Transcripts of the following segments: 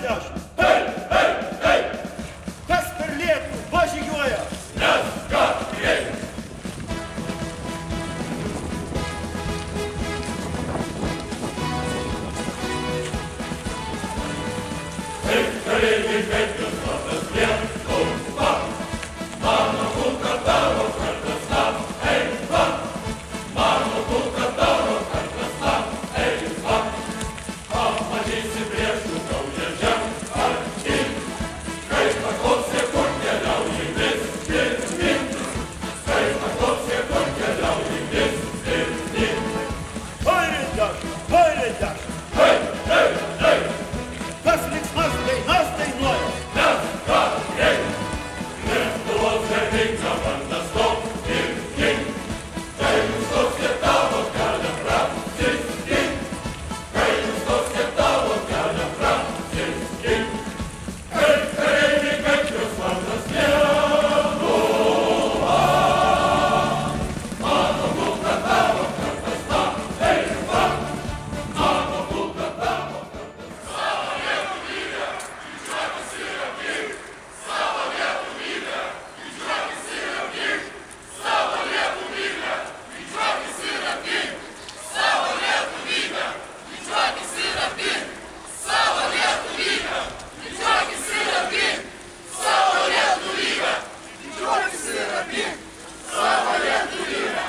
80. Hei, hei, hei. Kas per Lietuvą žygiuoja? Mes kariai. Kaip kareiviai, kaip jūs vardas Lietuva. Mano kulka tavo kartas tam, eik va. Mano kulka tavo kartas tam, eik va. Pamatysi priešų naują žemę. Kaip paklopsė, kur keliauji vis pirmin. Kaip paklopsė, kur keliauji vis pirmin. Vairėdaš. Hei, hei, hei. Kas linksmas dainas dainuoja? Mes kariai. Lietuvos garbinga banda stop ir gink. Kai nustosė tavo kelią prasiskink. Kai nustosė tavo kelią prasiskink. Kaip kareiviai, kaip jos vardas Lietuva. Mano kulka tavo kartas tam, eik va. Mano kulka tavo kartas tam. Savo Lietuvybę, didžiuokis ir apgink. Savo Lietuvybę, didžiuokis ir apgink. Savo Lietuvybę, didžiuokis ir apgink. Savo Lietuvybę, didžiuokis ir apgink. Savo Lietuvybę, didžiuokis ir apgink. Savo Lietuvybę, didžiuokis ir apgink. Savo Lietuvybę, didžiuokis ir apgink. Savo Lietuvybę.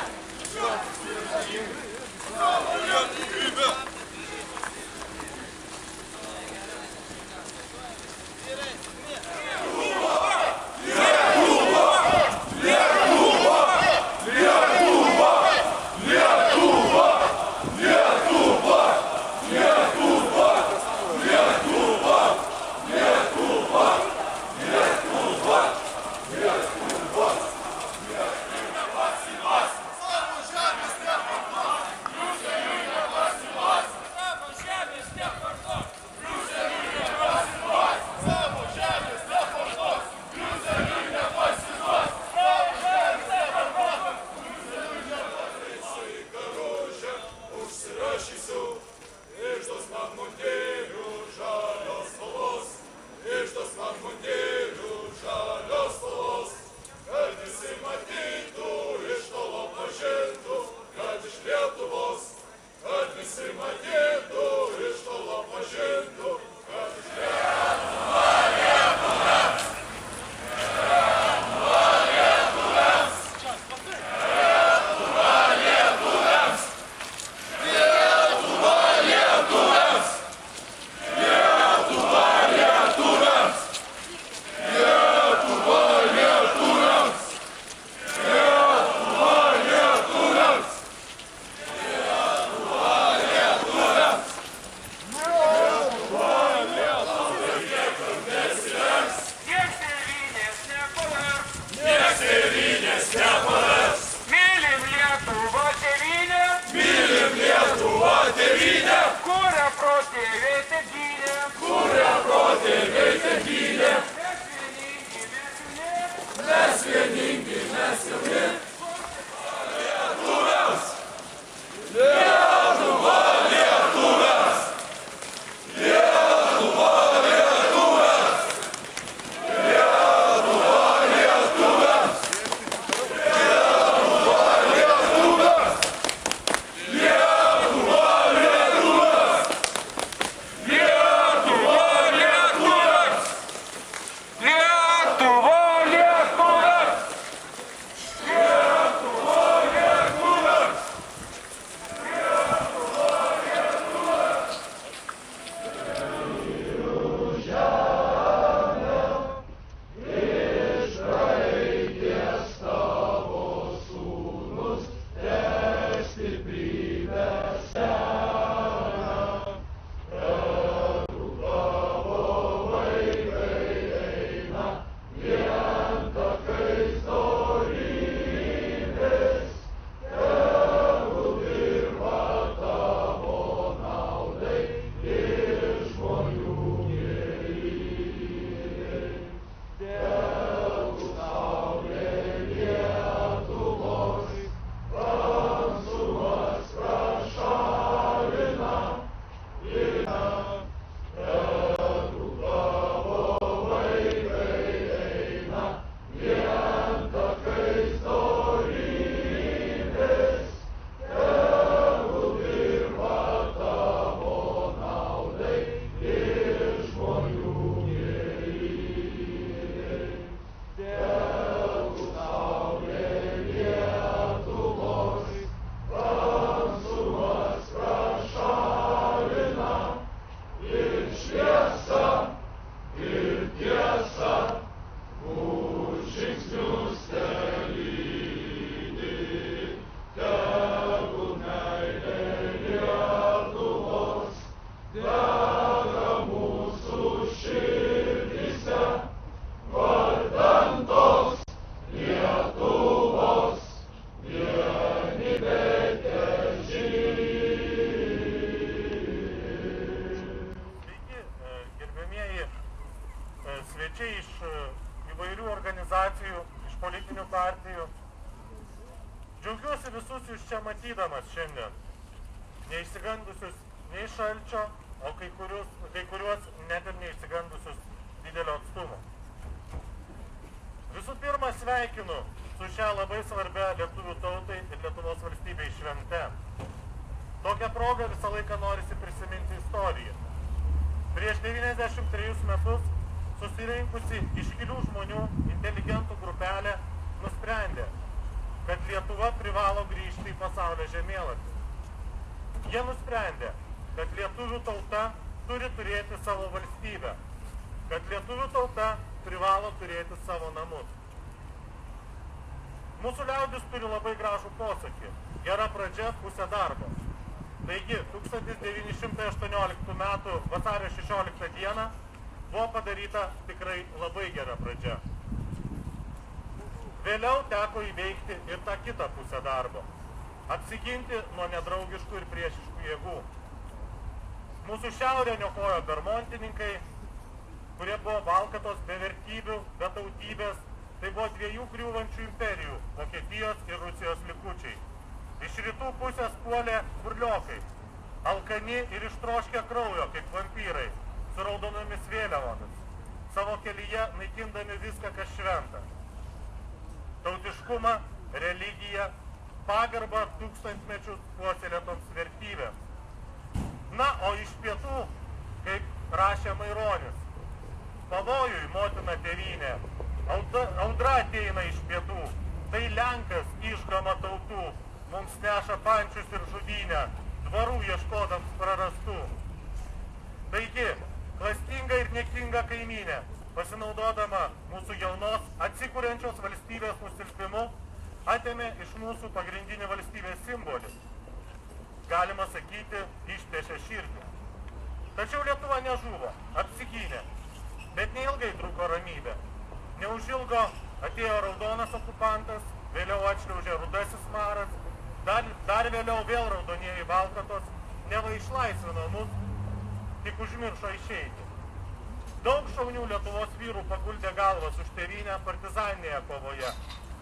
partijų. Džiaugiuosi visus jūs čia matydamas šiandien, neišsigandusius nei šalčio, o kai kuriuos net ir neišsigandusius didelio atstumo. Visų pirma, sveikinu su šią labai svarbia lietuvių tautai ir Lietuvos valstybei švente. Tokią progą visą laiką norisi prisiminti istoriją. Prieš 93 metus susirinkusi iškilių žmonių inteligentų grupelė nusprendė, kad Lietuva privalo grįžti į pasaulio žemėlapį. Jie nusprendė, kad lietuvių tauta turi turėti savo valstybę, kad lietuvių tauta privalo turėti savo namus. Mūsų liaudis turi labai gražų posakį: gera pradžia, pusė darbo. Taigi, 1918 m. vasario 16 dieną buvo padaryta tikrai labai gera pradžia. Vėliau teko įveikti ir tą kitą pusę darbo – apsiginti nuo nedraugiškų ir priešiškų jėgų. Mūsų šiaurę niokojo bermontininkai, kurie buvo valkatos be vertybių, be tautybės. Tai buvo dviejų griūvančių imperijų – Vokietijos ir Rusijos likučiai. Iš rytų pusės puolė burliokai, alkani ir ištroškę kraujo kaip vampyrai, su raudonomis vėliavomis, savo kelyje naikindami viską, kas šventa. Tautiškumą, religiją, pagarbą tūkstantmečius puoselėtoms vertybėms. Na, o iš pietų, kaip rašė Maironis, pavojui motina tėvynė, audra ateina iš pietų, tai Lenkas išgama tautų, mums neša pančius ir žudynę, dvarų ieškodams prarastų. Taigi, klastinga ir niekinga kaimynė, pasinaudodama mūsų jaunos atsikuriančios valstybės nusilpimu, atėmė iš mūsų pagrindinį valstybės simbolį. Galima sakyti, ištešė širdį. Tačiau Lietuva nežuvo, apsigynė, bet neilgai truko ramybė. Neužilgo atėjo raudonas okupantas, vėliau atšliaužė rudasis maras, dar vėliau vėl raudonieji valkatos, neva išlaisvino mus, tik užmiršo išeiti. Daug šaunių Lietuvos vyrų paguldė galvas už tėvynę partizaninėje kovoje.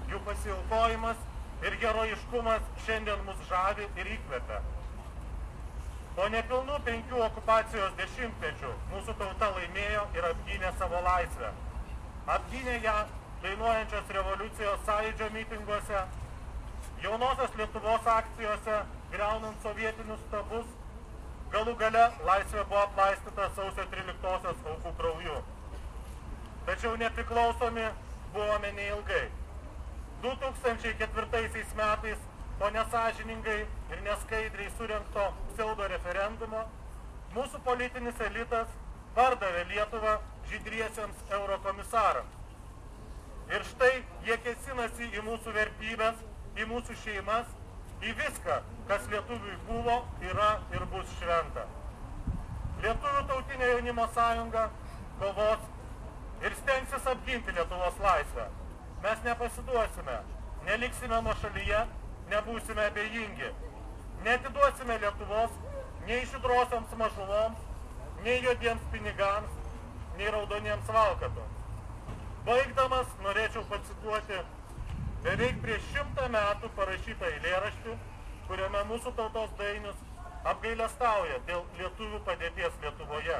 Jų pasiaukojimas ir herojiškumas šiandien mus žavi ir įkvepia. Po nepilnų 5 okupacijos dešimtmečių mūsų tauta laimėjo ir apgynė savo laisvę. Apgynė ją dainuojančios revoliucijos sąjūdžio mitinguose, jaunosios Lietuvos akcijose, griaunant sovietinius stabus. Galų gale laisvė buvo aplaistyta sausio 13-osios aukų krauju. Tačiau nepriklausomi buvome neilgai. 2004 metais po nesąžiningai ir neskaidriai surengto pseudo referendumo mūsų politinis elitas pardavė Lietuvą žydriesiems eurokomisarams. Ir štai jie kėsinasi į mūsų vertybės, į mūsų šeimas, į viską, kas lietuviui buvo, yra ir bus šventa. Lietuvių tautinė jaunimo sąjunga kovos ir stengsis apginti Lietuvos laisvę. Mes nepasiduosime, neliksime nuošalyje, nebūsime abejingi. Neatiduosime Lietuvos nei žydrosioms mažumoms, nei juodiems pinigams, nei raudoniems valkatoms. Baigdamas norėčiau pacituoti beveik prieš 100 metų parašytą eilėraštį, kuriame mūsų tautos dainius apgailestauja dėl lietuvių padėties Lietuvoje.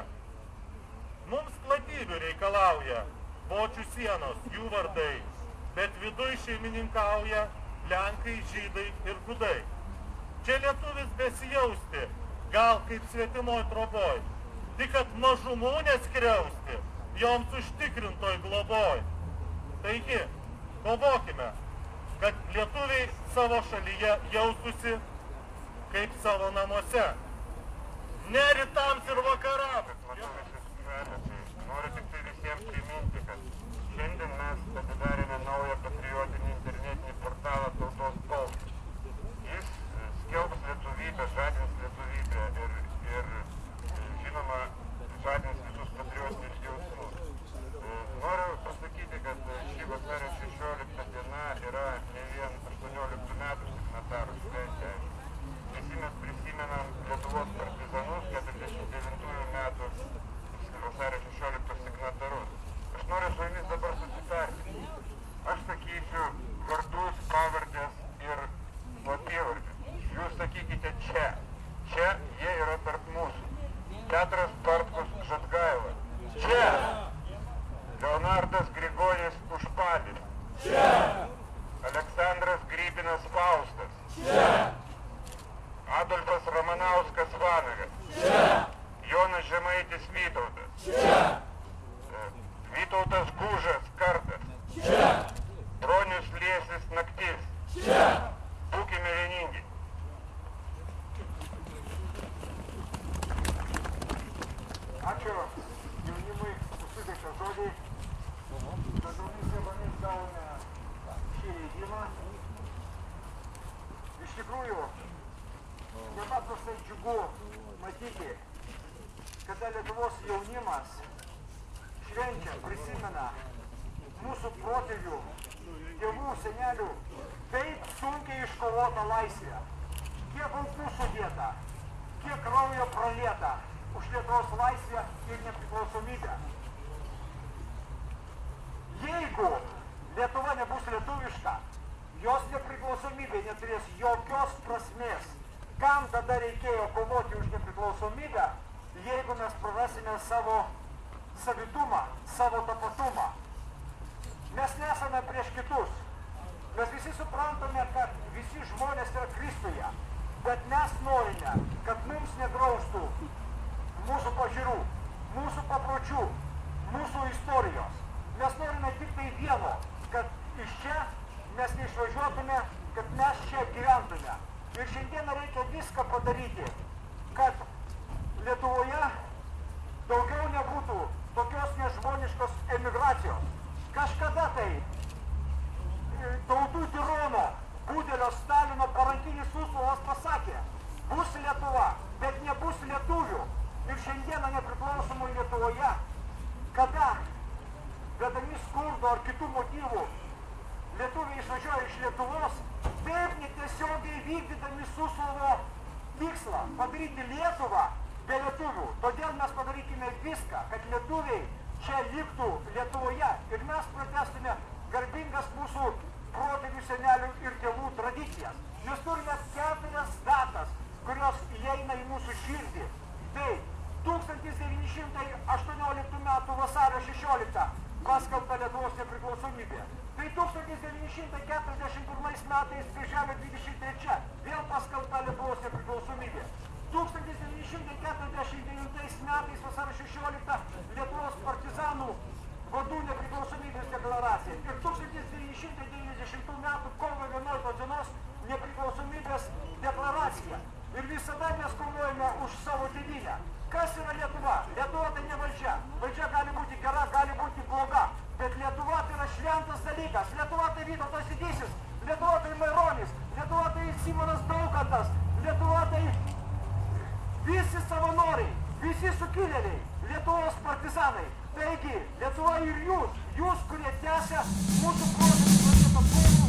Mums platybių reikalauja bočių sienos, jų vardai, bet viduj šeimininkauja lenkai, žydai ir gudai. Čia lietuvis besijausti, gal kaip svetimoj troboj, tik kad mažumų neskriausti, joms užtikrintoj globoj. Taigi, kovokime, kad lietuviai savo šalyje jaustųsi kaip savo namuose. Ne rytams ir vakarams. Noriu tik tai visiems priminti, kad šiandien mes atidarėme naują patriotinį internetinį portalą Tautos balsas. Jis skelbs lietuvybę, žadins lietuvybę ir žinoma, žadins visus patriotinius jausmus. Noriu pasakyti, kad ši vasario 16 diena yra ne vien 18 metų signatarų šventė. Visi mes prisimenam Lietuvos partizanus 49 metų vasario 16 signatarus. Aš noriu su jumis dabar susitarti. Aš sakysiu pamatykite čia. Čia jie yra tarp mūsų. Petras Bartkus Žadgaila. Čia. Leonardas Grigonis Užpalis. Čia. Aleksandras Grybinas Faustas. Čia. Adolfas Ramanauskas Vanagas. Čia. Jonas Žemaitis Vytautas. Čia. Vytautas Gužas Kartas. Čia. Bronius Liesis Naktis. Čia. Būkime vieningi. Ačiū jaunimui užsiteiktą žodį. Bendromis jėgomis gavome šį leidimą. Iš tikrųjų, nepaprastai džiugu matyti, kada Lietuvos jaunimas švenčia, prisimena mūsų protėvių, tėvų, senelių, taip sunkiai iškovota laisvė. Kiek aukų sudėta, kiek kraujo pralieta už Lietuvos laisvę ir nepriklausomybę. Jeigu Lietuva nebus lietuviška, jos nepriklausomybė neturės jokios prasmės. Kam tada reikėjo kovoti už nepriklausomybę, jeigu mes prarasime savo savitumą, savo tapatumą? Mes nesame prieš kitus. Mes visi suprantame, kad visi žmonės yra Kristuje, bet mes norime, kad mums negraužtų mūsų pažiūrų, mūsų papročių, mūsų istorijos. Mes norime tik tai vieno, kad iš čia mes neišvažiuotume, kad mes čia gyventume. Ir šiandieną reikia viską padaryti, kad Lietuvoje daugiau nebūtų tokios nežmoniškos emigracijos. Kažkada tai tautų tirono Budelio Stalino parankinis Suslovas pasakė, bus Lietuva, bet nebus lietuvių. Ir šiandieną nepriklausomai Lietuvoje, kada vedami skurdo ar kitų motyvų lietuviai išvažiuoja iš Lietuvos, taip netiesiogiai vykdydami Suslovo tikslą padaryti Lietuvą be lietuvių. Todėl mes padarykime viską, kad lietuviai čia liktų Lietuvoje ir mes pratęstume garbingas mūsų protėvių, senelių ir tėvų tradicijas. Mes turime 4 datas, kurios įeina į mūsų širdį. Tai 1918 metų vasario 16 paskelbta Lietuvos nepriklausomybė. Tai 1941 metais birželio 23 vėl paskelbta Lietuvos nepriklausomybė. 1949 metais vasario 16 Lietuvos partizanų vadų nepriklausomybės deklaracija. Ir 1990 metų kovo 11 dienos nepriklausomybės deklaracija. Ir visada mes kovojame už savo tėvynę. Kas yra Lietuva? Lietuva tai ne valdžia. Valdžia gali būti gera, gali būti bloga. Bet Lietuva tai yra šventas dalykas. Lietuva tai Vytautas Didysis. Lietuva tai Maironis. Lietuva tai Simonas Daukantas. Lietuva tai visi savanoriai, visi sukilėliai, Lietuvos partizanai. Taigi, Lietuva ir jūs, kurie tęsia mūsų protėvių